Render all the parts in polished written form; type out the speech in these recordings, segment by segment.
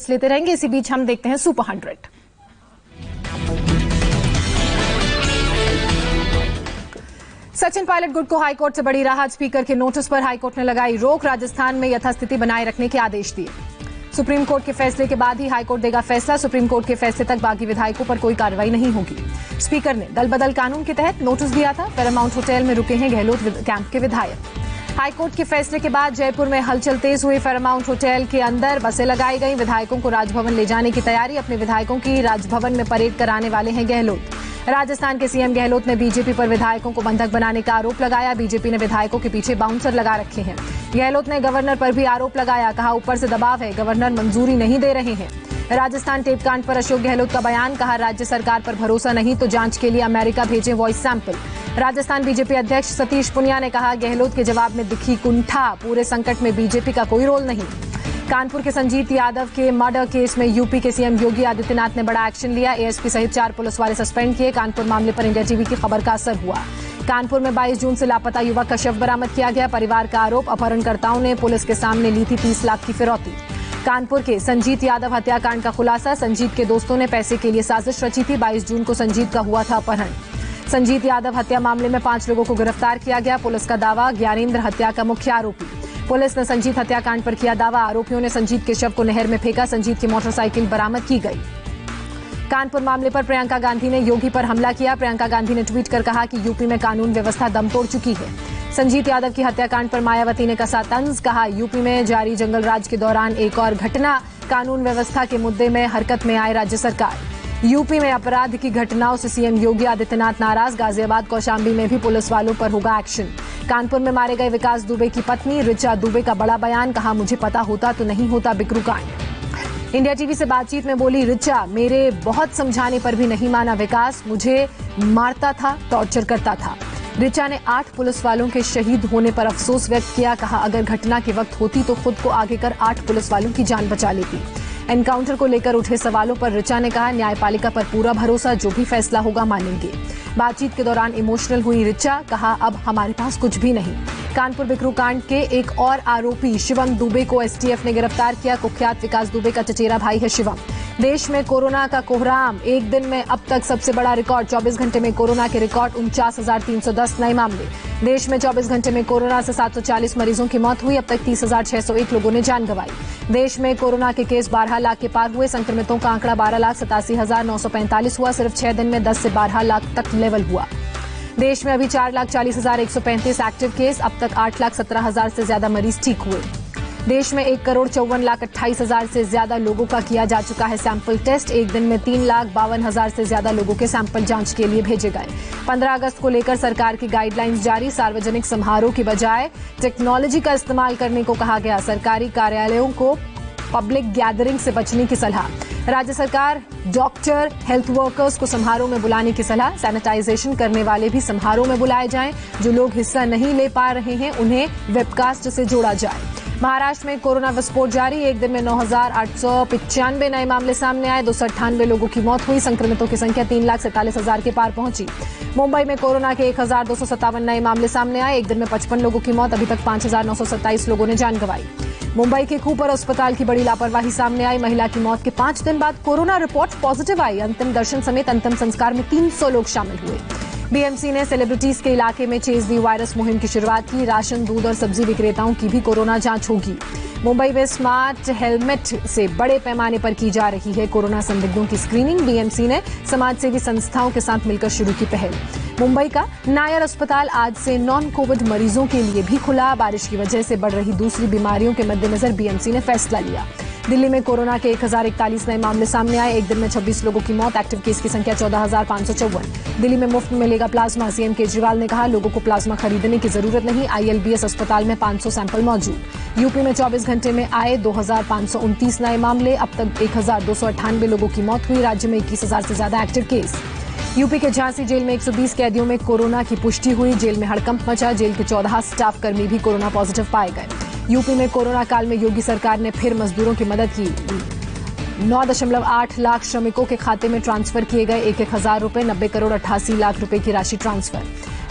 लेते रहेंगे। इसी बीच हम देखते हैं सुपर 100। सचिन पायलट गुट को हाईकोर्ट से बड़ी राहत। स्पीकर के नोटिस पर हाईकोर्ट ने लगाई रोक। राजस्थान में यथास्थिति बनाए रखने के आदेश दिए। सुप्रीम कोर्ट के फैसले के बाद ही हाईकोर्ट देगा फैसला। सुप्रीम कोर्ट के फैसले तक बागी विधायकों पर कोई कार्रवाई नहीं होगी। स्पीकर ने दल बदल कानून के तहत नोटिस दिया था। पैरामाउंट होटल में रुके हैं गहलोत कैंप के विधायक। हाईकोर्ट के फैसले के बाद जयपुर में हलचल तेज हुई। पैरामाउंट होटल के अंदर बसें लगाई गई। विधायकों को राजभवन ले जाने की तैयारी। अपने विधायकों की राजभवन में परेड कराने वाले हैं गहलोत। राजस्थान के सीएम गहलोत ने बीजेपी पर विधायकों को बंधक बनाने का आरोप लगाया। बीजेपी ने विधायकों के पीछे बाउंसर लगा रखे हैं। गहलोत ने गवर्नर पर भी आरोप लगाया। कहा ऊपर से दबाव है, गवर्नर मंजूरी नहीं दे रहे हैं। राजस्थान टेप कांड पर अशोक गहलोत का बयान। कहा राज्य सरकार पर भरोसा नहीं तो जांच के लिए अमेरिका भेजें वॉइस सैंपल। राजस्थान बीजेपी अध्यक्ष सतीश पुनिया ने कहा गहलोत के जवाब में दिखी कुंठा। पूरे संकट में बीजेपी का कोई रोल नहीं। कानपुर के संजीत यादव के मर्डर केस में यूपी के सीएम योगी आदित्यनाथ ने बड़ा एक्शन लिया। एएसपी सहित 4 पुलिस वाले सस्पेंड किए। कानपुर मामले पर इंडिया टीवी की खबर का असर हुआ। कानपुर में 22 जून से लापता युवक का शव बरामद किया गया। परिवार का आरोप, अपहरणकर्ताओं ने पुलिस के सामने ली थी 30 लाख की फिरौती। कानपुर के संजीत यादव हत्याकांड का खुलासा। संजीत के दोस्तों ने पैसे के लिए साजिश रची थी। 22 जून को संजीत का हुआ था अपहरण। संजीत यादव हत्या मामले में 5 लोगों को गिरफ्तार किया गया। पुलिस का दावा, ज्ञानेंद्र हत्या का मुख्य आरोपी। पुलिस ने संजीत हत्याकांड पर किया दावा। आरोपियों ने संजीत के शव को नहर में फेंका। संजीत की मोटरसाइकिल बरामद की गई। कानपुर मामले पर प्रियंका गांधी ने योगी पर हमला किया। प्रियंका गांधी ने ट्वीट कर कहा कि यूपी में कानून व्यवस्था दम तोड़ चुकी है। संजीत यादव की हत्याकांड पर मायावती ने कसा तंज। कहा यूपी में जारी जंगल राज के दौरान एक और घटना। कानून व्यवस्था के मुद्दे में हरकत में आए राज्य सरकार। यूपी में अपराध की घटनाओं से सीएम योगी आदित्यनाथ नाराज। गाजियाबाद कौशाम्बी में भी पुलिस वालों पर होगा एक्शन। कानपुर में मारे गए विकास दुबे की पत्नी ऋचा दुबे का बड़ा बयान। कहा मुझे पता होता तो नहीं होता बिकरू कांड। इंडिया टीवी से बातचीत में बोली ऋचा, मेरे बहुत समझाने पर भी नहीं माना विकास। मुझे मारता था, टॉर्चर करता था। ऋचा ने 8 पुलिस वालों के शहीद होने पर अफसोस व्यक्त किया। कहा अगर घटना के वक्त होती तो खुद को आगे कर 8 पुलिस वालों की जान बचा लेती। एनकाउंटर को लेकर उठे सवालों पर ऋचा ने कहा न्यायपालिका पर पूरा भरोसा, जो भी फैसला होगा मानेंगे। बातचीत के दौरान इमोशनल हुई ऋचा। कहा अब हमारे पास कुछ भी नहीं। कानपुर बिकरू कांड के एक और आरोपी शिवम दुबे को एसटीएफ ने गिरफ्तार किया। कुख्यात विकास दुबे का चचेरा भाई है शिवम। देश में कोरोना का कोहराम। एक दिन में अब तक सबसे बड़ा रिकॉर्ड। 24 घंटे में कोरोना के रिकॉर्ड 49,310 नए मामले। देश में 24 घंटे में कोरोना से 740 मरीजों की मौत हुई। अब तक 30,601 लोगों ने जान गंवाई। देश में कोरोना के केस 12 लाख के पार हुए। संक्रमितों का आंकड़ा 12,87,945 हुआ। सिर्फ 6 दिन में 10 से 12 लाख तक लेवल हुआ। देश में अभी 4,40,135 एक्टिव केस। अब तक 8,17,000 से ज्यादा मरीज ठीक हुए। देश में 1,54,28,000 से ज्यादा लोगों का किया जा चुका है सैंपल टेस्ट। एक दिन में 3,52,000 से ज्यादा लोगों के सैंपल जांच के लिए भेजे गए। 15 अगस्त को लेकर सरकार की गाइडलाइंस जारी। सार्वजनिक समारोह की बजाय टेक्नोलॉजी का इस्तेमाल करने को कहा गया। सरकारी कार्यालयों को पब्लिक गैदरिंग से बचने की सलाह। राज्य सरकार डॉक्टर, हेल्थ वर्कर्स को समारोह में बुलाने की सलाह। सैनिटाइजेशन करने वाले भी समारोह में बुलाए जाएं। जो लोग हिस्सा नहीं ले पा रहे हैं उन्हें वेबकास्ट से जोड़ा जाए। महाराष्ट्र में कोरोना विस्फोट जारी। एक दिन में 9,895 नए मामले सामने आए। 298 लोगों की मौत हुई। संक्रमितों की संख्या 3,47,000 के पार पहुंची। मुंबई में कोरोना के 1,257 नए मामले सामने आए। एक दिन में 55 लोगों की मौत। अभी तक 5,927 लोगों ने जान गंवाई। मुंबई के खूपर अस्पताल की बड़ी लापरवाही सामने आई। महिला की मौत के 5 दिन बाद कोरोना रिपोर्ट पॉजिटिव आई। अंतिम दर्शन समेत अंतिम संस्कार में 300 लोग शामिल हुए। बीएमसी ने सेलिब्रिटीज के इलाके में चेज दी वायरस मुहिम की शुरुआत की। राशन, दूध और सब्जी विक्रेताओं की भी कोरोना जांच होगी। मुंबई में स्मार्ट हेलमेट से बड़े पैमाने पर की जा रही है कोरोना संदिग्धों की स्क्रीनिंग। बीएमसी ने समाजसेवी संस्थाओं के साथ मिलकर शुरू की पहल। मुंबई का नायर अस्पताल आज से नॉन कोविड मरीजों के लिए भी खुला। बारिश की वजह से बढ़ रही दूसरी बीमारियों के मद्देनजर बीएमसी ने फैसला लिया। दिल्ली में कोरोना के 1,041 नए मामले सामने आए। एक दिन में 26 लोगों की मौत। एक्टिव केस की संख्या 14,554। दिल्ली में मुफ्त मिलेगा प्लाज्मा। सीएम केजरीवाल ने कहा लोगों को प्लाज्मा खरीदने की जरूरत नहीं। आईएलबीएस अस्पताल में 500 सैंपल मौजूद। यूपी में 24 घंटे में आए 2,529 नए मामले। अब तक 1,298 लोगों की मौत हुई। राज्य में 21,000 से ज्यादा एक्टिव केस। यूपी के झांसी जेल में 120 कैदियों में कोरोना की पुष्टि हुई। जेल में हड़कंप मचा। जेल के 14 स्टाफ कर्मी भी कोरोना पॉजिटिव पाए गए। यूपी में कोरोना काल में योगी सरकार ने फिर मजदूरों की मदद की। 9.8 लाख श्रमिकों के खाते में ट्रांसफर किए गए 1,000 रुपए। 90 करोड़ 88 लाख रुपए की राशि ट्रांसफर।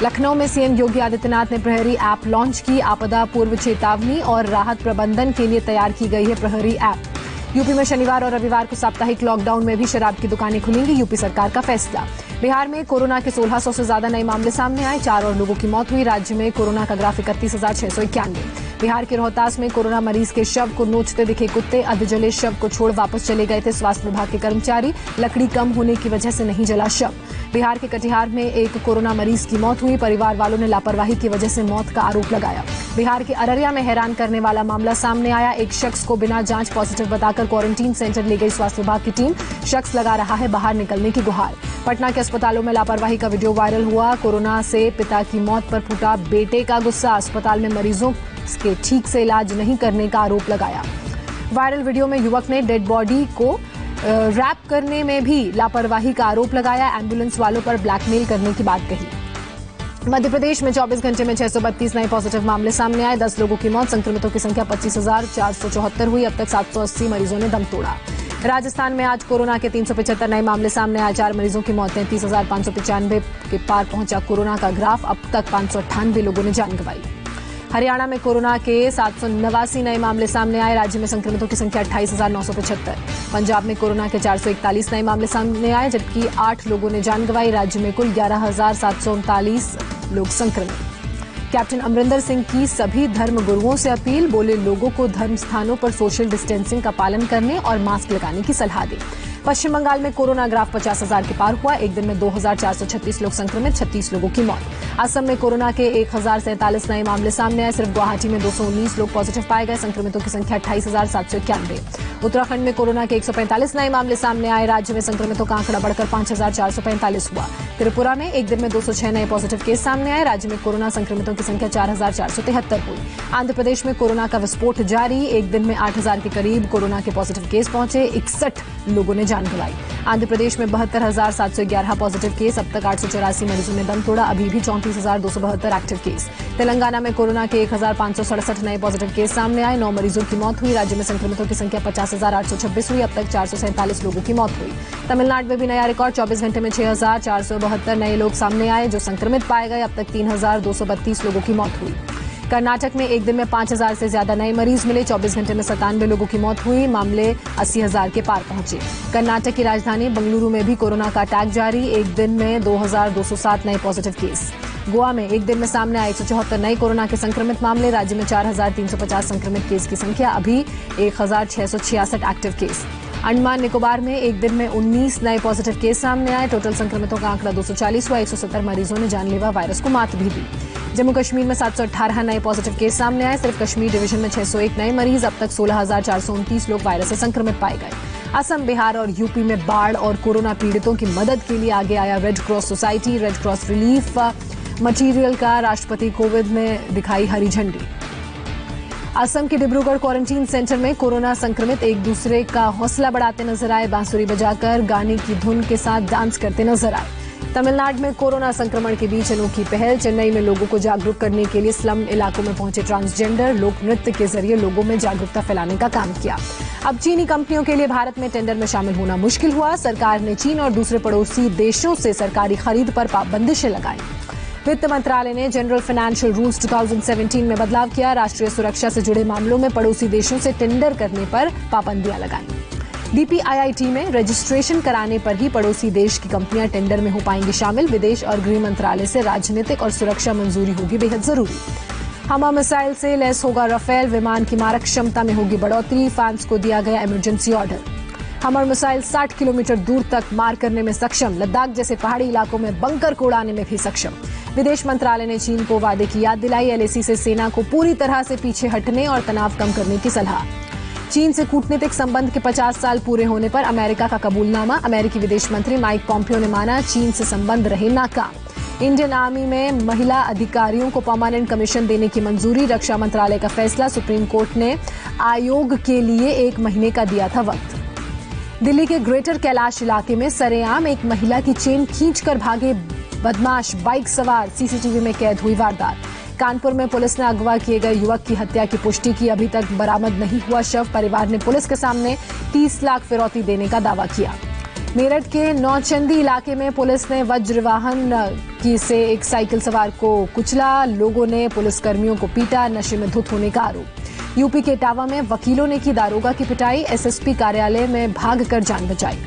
लखनऊ में सीएम योगी आदित्यनाथ ने प्रहरी ऐप लॉन्च की। आपदा पूर्व चेतावनी और राहत प्रबंधन के लिए तैयार की गई है प्रहरी ऐप। यूपी में शनिवार और रविवार को साप्ताहिक लॉकडाउन में भी शराब की दुकानें खुलेंगी, यूपी सरकार का फैसला। बिहार में कोरोना के 1600 से ज्यादा नए मामले सामने आए, 4 और लोगों की मौत हुई। राज्य में कोरोना का ग्राफ 31,691। बिहार के रोहतास में कोरोना मरीज के शव को नोचते दिखे कुत्ते, अधजले शव को छोड़ वापस चले गए थे स्वास्थ्य विभाग के कर्मचारी, लकड़ी कम होने की वजह से नहीं जला शव। बिहार के कटिहार में एक कोरोना मरीज की मौत हुई, परिवार वालों ने लापरवाही की वजह से मौत का आरोप लगाया। बिहार के अररिया में हैरान करने वाला मामला सामने आया, एक शख्स को बिना जांच पॉजिटिव बताकर क्वारंटीन सेंटर ले गई स्वास्थ्य विभाग की टीम, शख्स लगा रहा है बाहर निकलने की गुहार। पटना के अस्पतालों में लापरवाही का वीडियो वायरल हुआ, कोरोना से पिता की मौत पर फूटा बेटे का गुस्सा, अस्पताल में मरीजों के ठीक से इलाज नहीं करने का आरोप लगाया। वायरल वीडियो में युवक ने डेड बॉडी को रैप करने में भी लापरवाही का आरोप लगाया, एम्बुलेंस वालों पर ब्लैकमेल करने की बात कही। मध्य प्रदेश में 24 घंटे में 632 नए पॉजिटिव मामले सामने आए, 10 लोगों की मौत, संक्रमितों की संख्या 25,474 हुई, अब तक 780 मरीजों ने दम तोड़ा। राजस्थान में आज कोरोना के 375 नए मामले सामने आए, 4 मरीजों की मौत, 33,595 के पार पहुंचा कोरोना का ग्राफ, अब तक 598 लोगों ने जान गंवाई। हरियाणा में कोरोना के 789 नए मामले सामने आए, राज्य में संक्रमितों की संख्या 28,975। पंजाब में कोरोना के 441 नए मामले सामने आए, जबकि 8 लोगों ने जान गंवाई, राज्य में कुल 11,739 लोग संक्रमित। कैप्टन अमरिंदर सिंह की सभी धर्म गुरुओं से अपील, बोले लोगों को धर्म स्थानों पर सोशल डिस्टेंसिंग का पालन करने और मास्क लगाने की सलाह दी। पश्चिम बंगाल में कोरोना ग्राफ 50,000 के पार हुआ, एक दिन में 2,436 लोग संक्रमित, 36 लोगों की मौत। असम में कोरोना के 1,047 नए मामले सामने आए, सिर्फ गुवाहाटी में 219 लोग पॉजिटिव पाए गए, संक्रमितों की संख्या 28,791। उत्तराखंड में कोरोना के 145 नए मामले सामने आए, राज्य में संक्रमितों का आंकड़ा बढ़कर 5,445 हुआ। त्रिपुरा में एक दिन में 206 नए पॉजिटिव केस सामने आए, राज्य में कोरोना संक्रमितों की संख्या 4,473 हुई। आंध्र प्रदेश में कोरोना का विस्फोट जारी, एक दिन में 8,000 के करीब कोरोना के पॉजिटिव केस पहुंचे, 61 लोगों ने जान गंवाई। आंध्र प्रदेश में 72,711 पॉजिटिव केस, अब तक 884 मरीजों ने दम तोड़ा, अभी भी 34,272 एक्टिव केस। तेलंगाना में कोरोना के 1,567 नए पॉजिटिव केस सामने आए, 9 मरीजों की मौत हुई, राज्य में संक्रमितों की संख्या 50,826 हुई, अब तक 447 लोगों की मौत हुई। तमिलनाडु में भी नया रिकॉर्ड, 24 घंटे में 6,472 नए लोग सामने आए जो संक्रमित पाए गए, अब तक 3,232 लोगों की मौत हुई। कर्नाटक में एक दिन में 5,000 से ज्यादा नए मरीज मिले, 24 घंटे में 97 लोगों की मौत हुई, मामले 80,000 के पार पहुंचे। कर्नाटक की राजधानी बंगलुरु में भी कोरोना का अटैक जारी, एक दिन में 2,207 नए पॉजिटिव केस। गोवा में एक दिन में सामने आए 174 नए कोरोना के संक्रमित मामले, राज्य में 4,350 संक्रमित केस की संख्या, अभी 1,666 एक्टिव केस। अंडमान निकोबार में एक दिन में 19 नए पॉजिटिव केस सामने आए, टोटल संक्रमितों का आंकड़ा 240 हुआ, 170 मरीजों ने जानलेवा वायरस को मात भी दी। जम्मू कश्मीर में 718 नए पॉजिटिव केस सामने आए, सिर्फ कश्मीर डिवीजन में 601 नए मरीज, अब तक 16,429 लोग वायरस से संक्रमित पाए गए। असम, बिहार और यूपी में बाढ़ और कोरोना पीड़ितों की मदद के लिए आगे आया red cross society, red cross relief material का राष्ट्रपति कोविंद ने दिखाई हरी झंडी। असम के डिब्रूगढ़ क्वारंटीन सेंटर में कोरोना संक्रमित एक दूसरे का हौसला बढ़ाते नजर आए, बांसुरी बजाकर गाने की धुन के साथ डांस करते नजर आए। तमिलनाडु में कोरोना संक्रमण के बीच अनोखी पहल, चेन्नई में लोगों को जागरूक करने के लिए स्लम इलाकों में पहुंचे ट्रांसजेंडर, लोक नृत्य के जरिए लोगों में जागरूकता फैलाने का काम किया। अब चीनी कंपनियों के लिए भारत में टेंडर में शामिल होना मुश्किल हुआ, सरकार ने चीन और दूसरे पड़ोसी देशों से सरकारी खरीद पर बंदिशें लगाई। वित्त मंत्रालय ने जनरल फाइनेंशियल रूल्स 2017 में बदलाव किया, राष्ट्रीय सुरक्षा से जुड़े मामलों में पड़ोसी देशों से टेंडर करने पर पाबंदियां लगाई। डीपीआईआईटी में रजिस्ट्रेशन कराने पर ही पड़ोसी देश की कंपनियां टेंडर में हो पाएंगी शामिल, विदेश और गृह मंत्रालय से राजनीतिक और सुरक्षा मंजूरी होगी बेहद जरूरी। हमा मिसाइल से लैस होगा राफेल, विमान की मारक क्षमता में होगी बढ़ोतरी, फ्रांस को दिया गया इमरजेंसी ऑर्डर। हमर मिसाइल 60 किलोमीटर दूर तक मार करने में सक्षम, लद्दाख जैसे पहाड़ी इलाकों में बंकर को उड़ाने में भी सक्षम। विदेश मंत्रालय ने चीन को वादे की याद दिलाई, एलएसी से सेना को पूरी तरह से पीछे हटने और तनाव कम करने की सलाह। चीन से कूटनीतिक संबंध के 50 साल पूरे होने पर अमेरिका का कबूलनामा, अमेरिकी विदेश मंत्री माइक पॉम्पियो ने माना चीन से संबंध रहे नाकाम। इंडियन आर्मी में महिला अधिकारियों को परमानेंट कमीशन देने की मंजूरी, रक्षा मंत्रालय का फैसला, सुप्रीम कोर्ट ने आयोग के लिए 1 महीने का दिया था वक्त। दिल्ली के ग्रेटर कैलाश इलाके में सरेआम एक महिला की चेन खींचकर भागे बदमाश बाइक सवार, सीसीटीवी में कैद हुई वारदात। कानपुर में पुलिस ने अगवा किए गए युवक की हत्या की पुष्टि की, अभी तक बरामद नहीं हुआ शव, परिवार ने पुलिस के सामने 30 लाख फिरौती देने का दावा किया। मेरठ के नौचंदी इलाके में पुलिस ने वज्रवाहन की से एक साइकिल सवार को कुचला, लोगों ने पुलिसकर्मियों को पीटा, नशे में धुत होने का आरोप। यूपी के इटावा में वकीलों ने की दारोगा की पिटाई, एसएसपी कार्यालय में भागकर जान बचाई।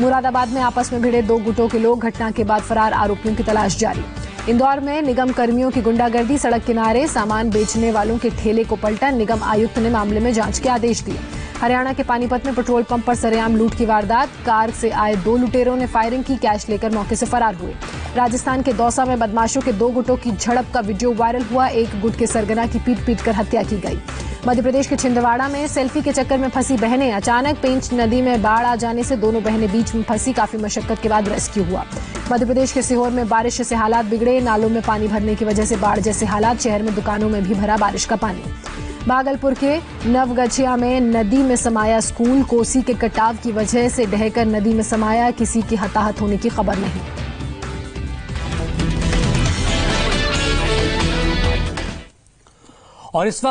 मुरादाबाद में आपस में भिड़े 2 गुटों के लोग, घटना के बाद फरार आरोपियों की तलाश जारी। इंदौर में निगम कर्मियों की गुंडागर्दी, सड़क किनारे सामान बेचने वालों के ठेले को पलटा, निगम आयुक्त ने मामले में जांच के आदेश दिए। हरियाणा के पानीपत में पेट्रोल पंप पर सरेआम लूट की वारदात, कार से आए 2 लुटेरों ने फायरिंग की, कैश लेकर मौके से फरार हुए। राजस्थान के दौसा में बदमाशों के 2 गुटों की झड़प का वीडियो वायरल हुआ, एक गुट के सरगना की पीट कर हत्या की गई। मध्य प्रदेश के छिंदवाड़ा में सेल्फी के चक्कर में फंसी बहनें, अचानक पेंच नदी में बाढ़ आ जाने से दोनों बहनें बीच में फंसी, काफी मशक्कत के बाद रेस्क्यू हुआ। मध्य प्रदेश के सीहोर में बारिश से हालात बिगड़े, नालों में पानी भरने की वजह से बाढ़ जैसे हालात, शहर में दुकानों में भी भरा बारिश का पानी। भागलपुर के नवगछिया में नदी में समाया स्कूल, कोसी के कटाव की वजह से ढहकर नदी में समाया, किसी की हताहत होने की खबर नहीं। और इस वक्त